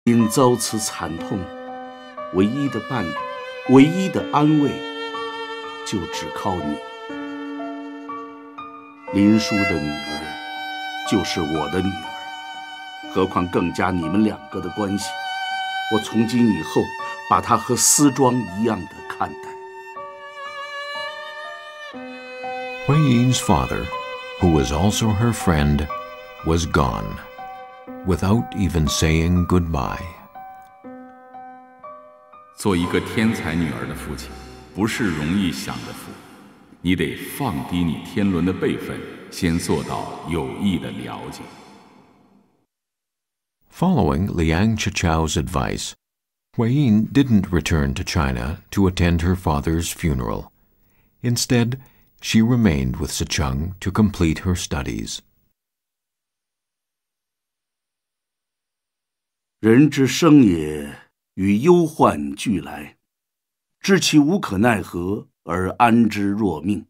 因遭此惨痛，唯一的伴侣，唯一的安慰，就只靠你。林叔的女儿，就是我的女儿，何况更加你们两个的关系，我从今以后把她和丝庄一样的看待。Hui Yin's father, who was also her friend, was gone, without even saying goodbye. 做一个天才女儿的父亲，不是容易享的福。你得放低你天伦的辈分，先做到有益的了解。Following Liang Chichao's advice, Hui Yin didn't return to China to attend her father's funeral. Instead, she remained with Sicheng to complete her studies. 人之生也，与忧患俱来，知其无可奈何，而安之若命。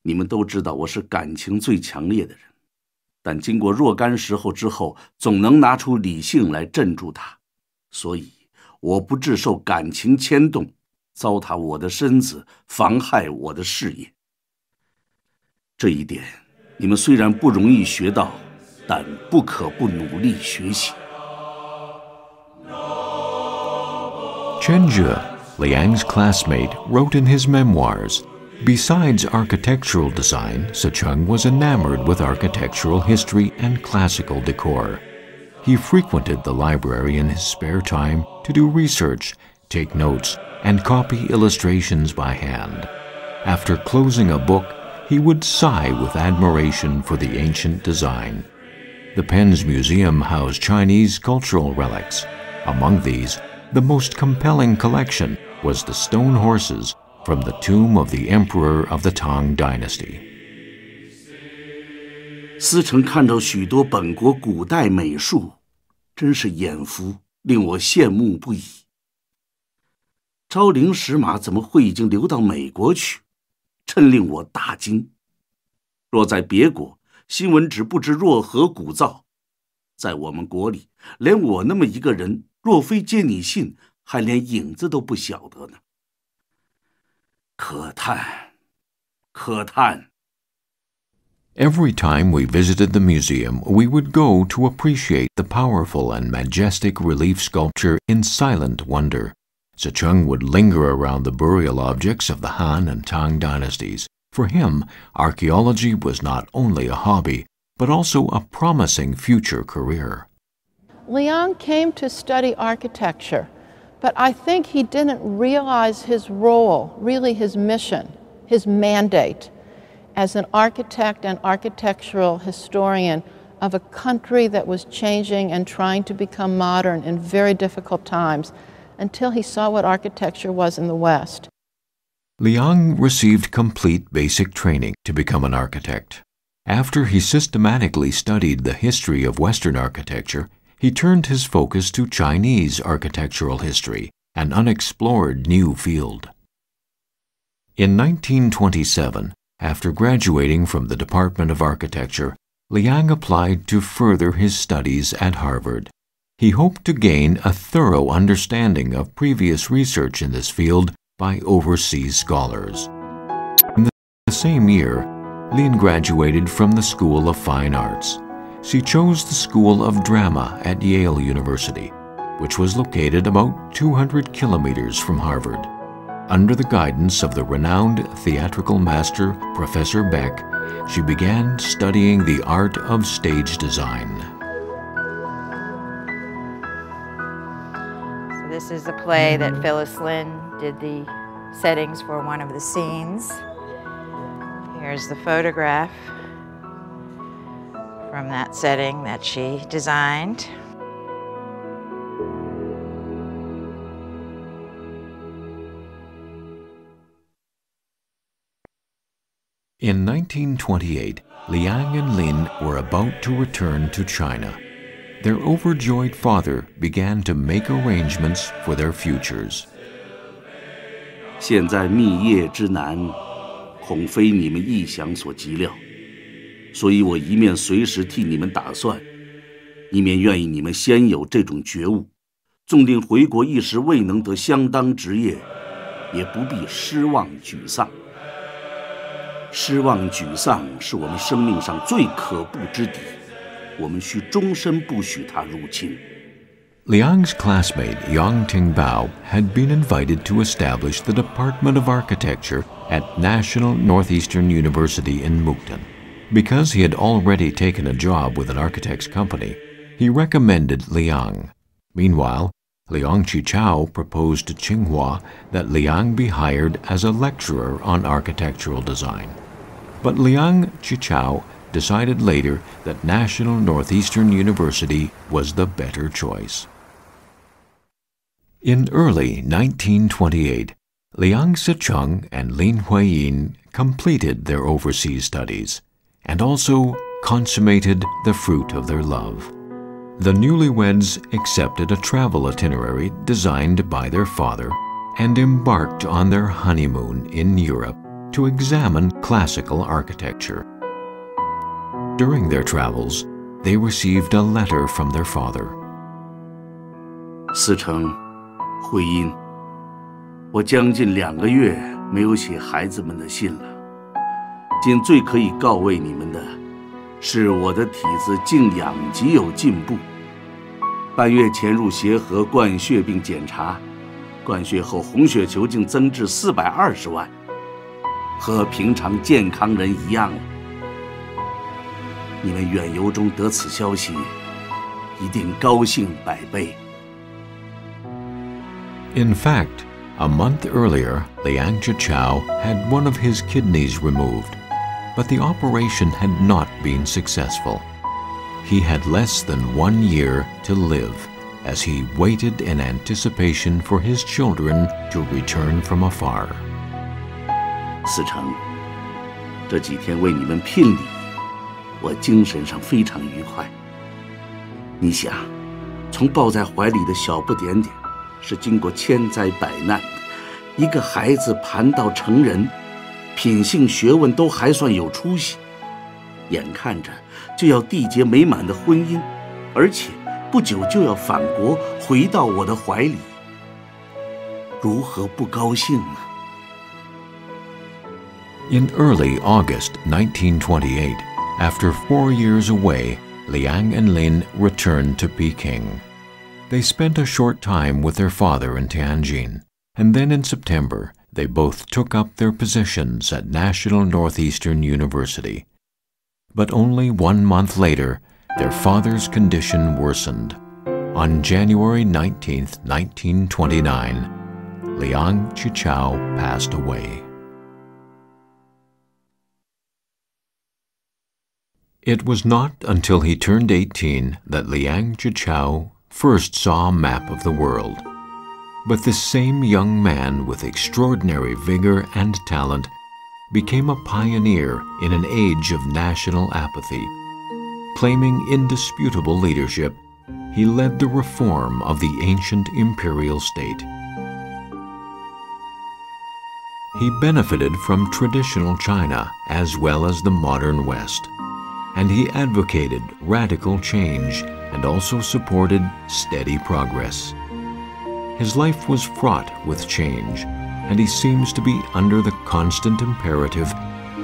你们都知道我是感情最强烈的人，但经过若干时候之后，总能拿出理性来镇住它，所以我不致受感情牵动，糟蹋我的身子，妨害我的事业。这一点，你们虽然不容易学到，但不可不努力学习。Chen Zhe, Liang's classmate, wrote in his memoirs, besides architectural design, Sicheng was enamored with architectural history and classical decor. He frequented the library in his spare time to do research, take notes, and copy illustrations by hand. After closing a book, he would sigh with admiration for the ancient design. The Penn's Museum housed Chinese cultural relics. Among these, the most compelling collection was the stone horses from the tomb of the emperor of the Tang Dynasty. 思成看到许多本国古代美术，真是眼福，令我羡慕不已。昭陵石马怎么会已经流到美国去？真令我大惊。若在别国，新闻纸不知若何鼓噪，在我们国里，连我那么一个人，若非接你信，还连影子都不晓得呢。可叹，可叹。Every time we visited the museum, we would go to appreciate the powerful and majestic relief sculpture in silent wonder. Sicheng would linger around the burial objects of the Han and Tang dynasties. For him, archaeology was not only a hobby, but also a promising future career. Liang came to study architecture, but I think he didn't realize his role, really his mission, his mandate as an architect and architectural historian of a country that was changing and trying to become modern in very difficult times, until he saw what architecture was in the West. Liang received complete basic training to become an architect. After he systematically studied the history of Western architecture, he turned his focus to Chinese architectural history, an unexplored new field. In 1927, after graduating from the Department of Architecture, Liang applied to further his studies at Harvard. He hoped to gain a thorough understanding of previous research in this field by overseas scholars. In the same year, Lin graduated from the School of Fine Arts. She chose the School of Drama at Yale University, which was located about 200 kilometers from Harvard. Under the guidance of the renowned theatrical master, Professor Beck, she began studying the art of stage design. So this is a play that Phyllis Lin did the settings for one of the scenes. Here's the photograph from that setting that she designed. In 1928, Liang and Lin were about to return to China. Their overjoyed father began to make arrangements for their futures. 现在密业之难，恐非你们意想所及料，所以我一面随时替你们打算，以免愿意你们先有这种觉悟，纵令回国一时未能得相当职业，也不必失望沮丧。失望沮丧是我们生命上最可怖之敌，我们需终身不许它入侵。Liang's classmate Yang Tingbao had been invited to establish the Department of Architecture at National Northeastern University in Mukden. Because he had already taken a job with an architect's company, he recommended Liang. Meanwhile, Liang Qichao proposed to Tsinghua that Liang be hired as a lecturer on architectural design. But Liang Qichao decided later that National Northeastern University was the better choice. In early 1928, Liang Sicheng and Lin Huiyin completed their overseas studies and also consummated the fruit of their love. The newlyweds accepted a travel itinerary designed by their father and embarked on their honeymoon in Europe to examine classical architecture. During their travels, they received a letter from their father. 思成，慧音，我将近2个月没有写孩子们的信了。今最可以告慰你们的，是我的体子静养极有进步。半月前入协和灌血并检查，灌血后红血球竟增至420万，和平常健康人一样了。你们远游中得此消息，一定高兴百倍。In fact, a month earlier, Liang Qichao had one of his kidneys removed, but the operation had not been successful. He had less than 1 year to live as he waited in anticipation for his children to return from afar. 思成，这几天为你们聘礼，我精神上非常愉快。你想，从抱在怀里的小不点点，是经过千灾百难，一个孩子盘到成人，品性学问都还算有出息，眼看着就要缔结美满的婚姻，而且不久就要返国回到我的怀里，如何不高兴呢？ In early August 1928, after 4 years away, Liang and Lin returned to Peking. They spent a short time with their father in Tianjin, and then in September, they both took up their positions at National Northeastern University. But only 1 month later, their father's condition worsened. On January 19, 1929, Liang Qichao passed away. It was not until he turned 18 that Liang Qichao first saw a map of the world. But this same young man with extraordinary vigor and talent became a pioneer in an age of national apathy. Claiming indisputable leadership, he led the reform of the ancient imperial state. He benefited from traditional China as well as the modern West, and he advocated radical change and also supported steady progress. His life was fraught with change, and he seems to be under the constant imperative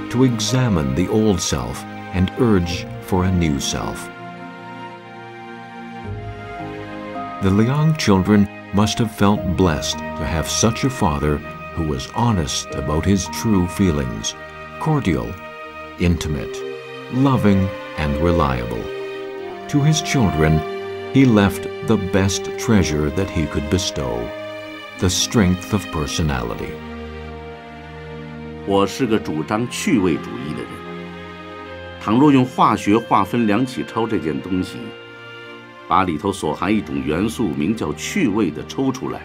to examine the old self and urge for a new self. The Liang children must have felt blessed to have such a father who was honest about his true feelings, cordial, intimate, loving, and reliable. To his children, he left the best treasure that he could bestow, the strength of personality. 我是个主张趣味主义的人。倘若用化学划分梁启超这件东西，把里头所含一种元素名叫趣味的抽出来，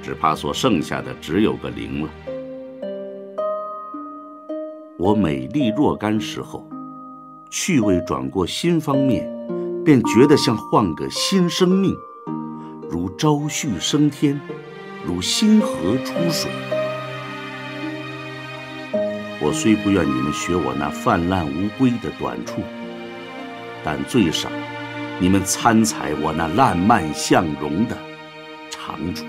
只怕所剩下的只有个0了。我美丽若干时候，趣味转过新方面，便觉得像换个新生命，如朝旭升天，如星河出水。我虽不愿你们学我那泛滥无归的短处，但最少你们参采我那烂漫向荣的长处。